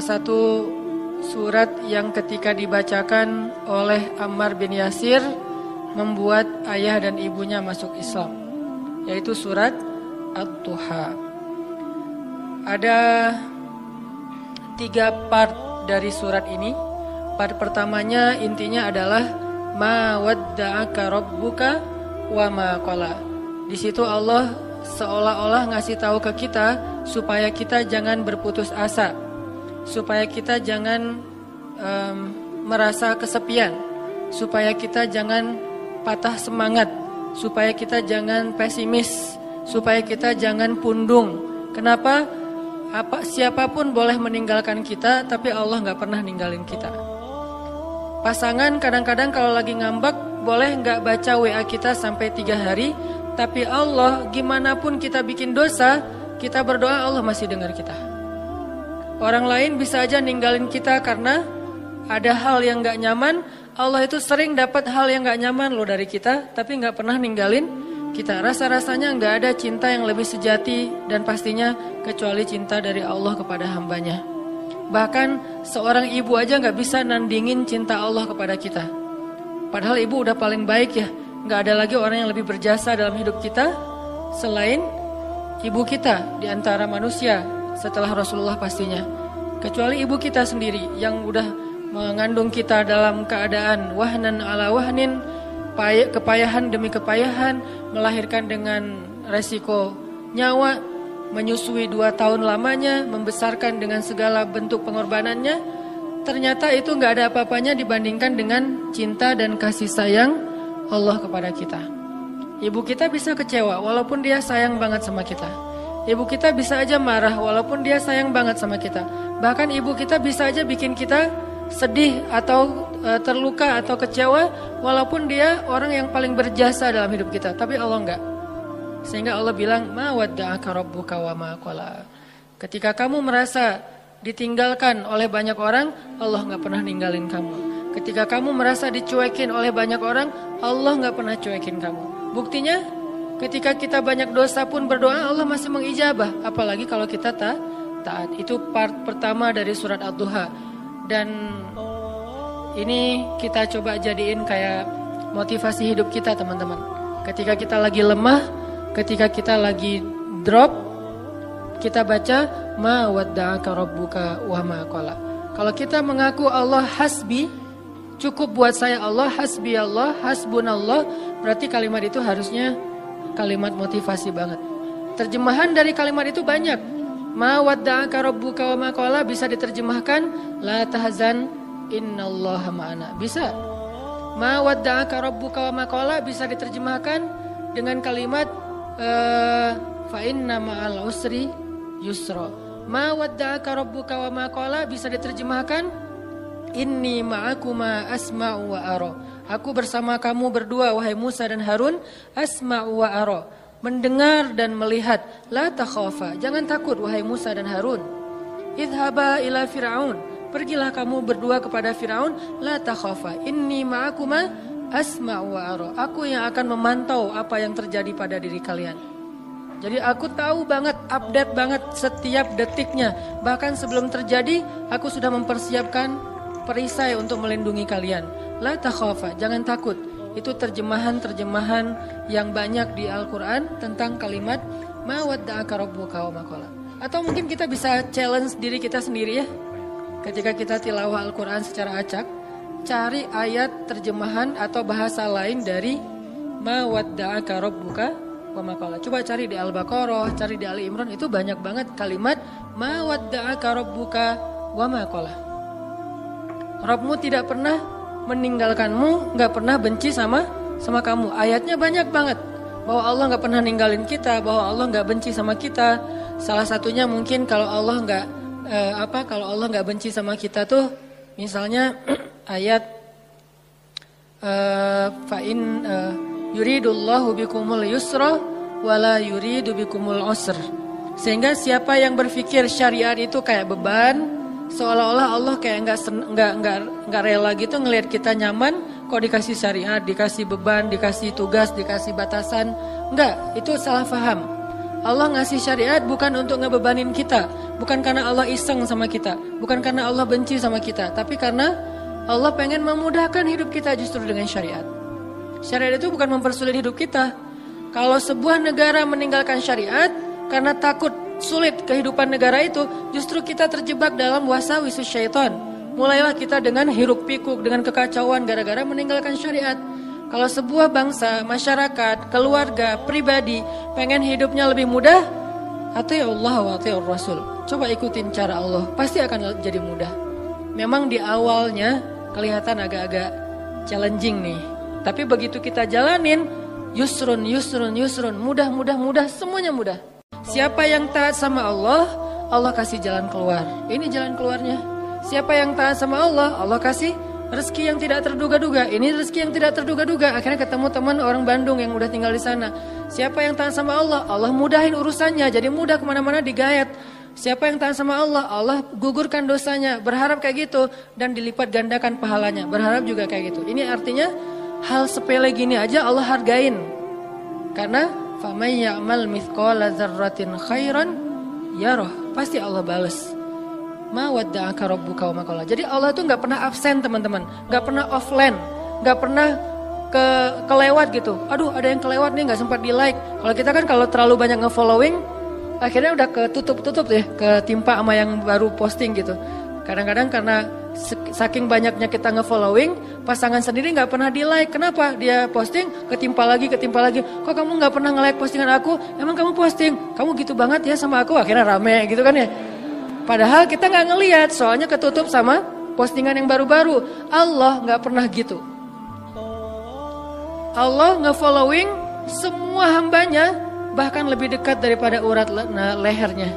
satu surat yang ketika dibacakan oleh Ammar bin Yasir membuat ayah dan ibunya masuk Islam, yaitu surat Ad-Duha. Ada 3 part dari surat ini. Part pertamanya intinya adalah ma wadda'aka rabbuka wa ma qala. Di situ Allah seolah-olah ngasih tahu ke kita supaya kita jangan berputus asa, supaya kita jangan merasa kesepian, supaya kita jangan patah semangat, supaya kita jangan pesimis, supaya kita jangan pundung. Kenapa? Siapapun boleh meninggalkan kita, tapi Allah gak pernah ninggalin kita. Pasangan kadang-kadang kalau lagi ngambek boleh gak baca WA kita sampai 3 hari, tapi Allah gimana pun kita bikin dosa, kita berdoa Allah masih dengar kita. Orang lain bisa aja ninggalin kita karena ada hal yang gak nyaman. Allah itu sering dapat hal yang gak nyaman loh dari kita, tapi gak pernah ninggalin kita. Rasa-rasanya gak ada cinta yang lebih sejati dan pastinya kecuali cinta dari Allah kepada hambanya. Bahkan seorang ibu aja gak bisa nandingin cinta Allah kepada kita. Padahal ibu udah paling baik ya. Gak ada lagi orang yang lebih berjasa dalam hidup kita selain ibu kita di antara manusia setelah Rasulullah pastinya. Kecuali ibu kita sendiri yang udah mengandung kita dalam keadaan wahnan ala wahnin, kepayahan demi kepayahan, melahirkan dengan resiko nyawa, menyusui 2 tahun lamanya, membesarkan dengan segala bentuk pengorbanannya. Ternyata itu gak ada apa-apanya dibandingkan dengan cinta dan kasih sayang Allah kepada kita. Ibu kita bisa kecewa walaupun dia sayang banget sama kita. Ibu kita bisa aja marah walaupun dia sayang banget sama kita. Bahkan ibu kita bisa aja bikin kita sedih atau terluka atau kecewa walaupun dia orang yang paling berjasa dalam hidup kita. Tapi Allah enggak. Sehingga Allah bilang ma wadda'aka rabbuka wa ma qala. Ketika kamu merasa ditinggalkan oleh banyak orang, Allah enggak pernah ninggalin kamu. Ketika kamu merasa dicuekin oleh banyak orang, Allah enggak pernah cuekin kamu. Buktinya ketika kita banyak dosa pun berdoa Allah masih mengijabah. Apalagi kalau kita taat. Itu part pertama dari surat Ad-Duha. Dan ini kita coba jadiin kayak motivasi hidup kita teman-teman. Ketika kita lagi lemah, ketika kita lagi drop, kita baca ma wadda'aka rabbuka wa ma qala. Kalau kita mengaku Allah hasbi, cukup buat saya Allah, hasbi Allah, hasbunallah, berarti kalimat itu harusnya kalimat motivasi banget. Terjemahan dari kalimat itu banyak. Ma wadda'aka rabbuka wa ma qala bisa diterjemahkan la tahzan innallaha ma'ana. Bisa. Ma wadda'aka rabbuka wa ma qala bisa diterjemahkan dengan kalimat fa inna ma'al usri yusra. Ma wadda'aka rabbuka wa ma qala bisa diterjemahkan inni ma'akuma asma'u wa ara. Aku bersama kamu berdua wahai Musa dan Harun, asma'u wa ara. Mendengar dan melihat. La takhafa, jangan takut wahai Musa dan Harun. Idhaba ila Fir'aun, pergilah kamu berdua kepada Fir'aun. La takhafa, inni ma'akuma asma'u wa ara. Aku yang akan memantau apa yang terjadi pada diri kalian. Jadi aku tahu banget, update banget setiap detiknya. Bahkan sebelum terjadi, aku sudah mempersiapkan perisai untuk melindungi kalian. La takhafa, jangan takut. Itu terjemahan-terjemahan yang banyak di Al-Quran tentang kalimat ma wadda'aka rabbuka wa ma qala. Atau mungkin kita bisa challenge diri kita sendiri ya. Ketika kita tilawah Al-Quran secara acak, cari ayat terjemahan atau bahasa lain dari ma wadda'aka rabbuka wa ma qala. Coba cari di Al-Baqarah, cari di Ali Imran, itu banyak banget kalimat ma wadda'aka rabbuka wa ma qala. Rabbmu tidak pernah meninggalkanmu, gak pernah benci sama kamu. Ayatnya banyak banget bahwa Allah gak pernah ninggalin kita, bahwa Allah gak benci sama kita. Salah satunya mungkin kalau Allah gak benci sama kita tuh misalnya ayat fa'in yuridullahu bikumul yusra wala yuridu bikumul usr. Sehingga siapa yang berpikir syariat itu kayak beban, seolah-olah Allah kayak nggak rela gitu ngelihat kita nyaman, kok dikasih syariat, dikasih beban, dikasih tugas, dikasih batasan. Enggak, itu salah paham. Allah ngasih syariat bukan untuk ngebebanin kita, bukan karena Allah iseng sama kita, bukan karena Allah benci sama kita, tapi karena Allah pengen memudahkan hidup kita justru dengan syariat. Syariat itu bukan mempersulit hidup kita. Kalau sebuah negara meninggalkan syariat karena takut sulit kehidupan negara itu, justru kita terjebak dalam wasawisus syaitan. Mulailah kita dengan hiruk pikuk, dengan kekacauan gara-gara meninggalkan syariat. Kalau sebuah bangsa, masyarakat, keluarga, pribadi pengen hidupnya lebih mudah, ati Allah wa ati Rasul. Coba ikutin cara Allah, pasti akan jadi mudah. Memang di awalnya kelihatan agak-agak challenging nih, tapi begitu kita jalanin, yusrun, mudah, semuanya mudah. Siapa yang taat sama Allah, Allah kasih jalan keluar. Ini jalan keluarnya. Siapa yang taat sama Allah, Allah kasih rezeki yang tidak terduga-duga. Ini rezeki yang tidak terduga-duga. Akhirnya ketemu teman orang Bandung yang udah tinggal di sana. Siapa yang taat sama Allah, Allah mudahin urusannya. Jadi mudah kemana-mana digayat. Siapa yang taat sama Allah, Allah gugurkan dosanya. Berharap kayak gitu dan dilipat gandakan pahalanya. Berharap juga kayak gitu. Ini artinya hal sepele gini aja Allah hargain. Karena faman ya'mal mithqala dzarratin khairan yarah. Pasti Allah balas. Ma wadda'aka rabbuka wa ma qala. Jadi Allah tuh nggak pernah absen teman-teman, nggak pernah offline, nggak pernah kelewat gitu. Aduh ada yang kelewat nih nggak sempat di like. Kalau kita kan kalau terlalu banyak nge-following, akhirnya udah ketutup ya, ketimpa sama yang baru posting gitu. Kadang-kadang karena saking banyaknya kita nge-following, pasangan sendiri nggak pernah di like. Kenapa? Dia posting ketimpa lagi. Kok kamu nggak pernah nge-like postingan aku? Emang kamu posting? Kamu gitu banget ya sama aku? Akhirnya rame gitu kan ya. Padahal kita nggak ngelihat, soalnya ketutup sama postingan yang baru-baru. Allah nggak pernah gitu. Allah nge-following semua hambanya, bahkan lebih dekat daripada urat lehernya.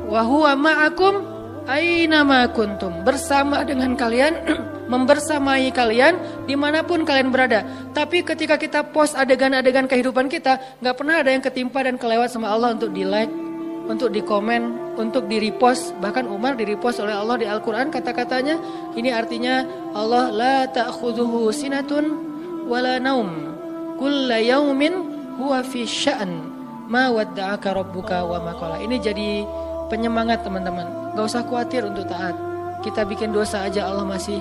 Wa huwa ma'akum aina ma kuntum. Bersama dengan kalian, membersamai kalian dimanapun kalian berada. Tapi ketika kita post adegan-adegan kehidupan kita, nggak pernah ada yang ketimpa dan kelewat sama Allah untuk di like, untuk di komen, untuk di repost. Bahkan Umar di repost oleh Allah di Al-Quran kata-katanya. Ini artinya Allah la ta'khudhuhu sinatun wala naum kulla yaumin huwa fi sya'an ma wadda'aka rabbuka wa ma qala. Ini jadi penyemangat teman-teman. Gak usah khawatir untuk taat. Kita bikin dosa aja Allah masih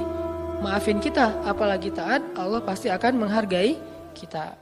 maafin kita. Apalagi taat, Allah pasti akan menghargai kita.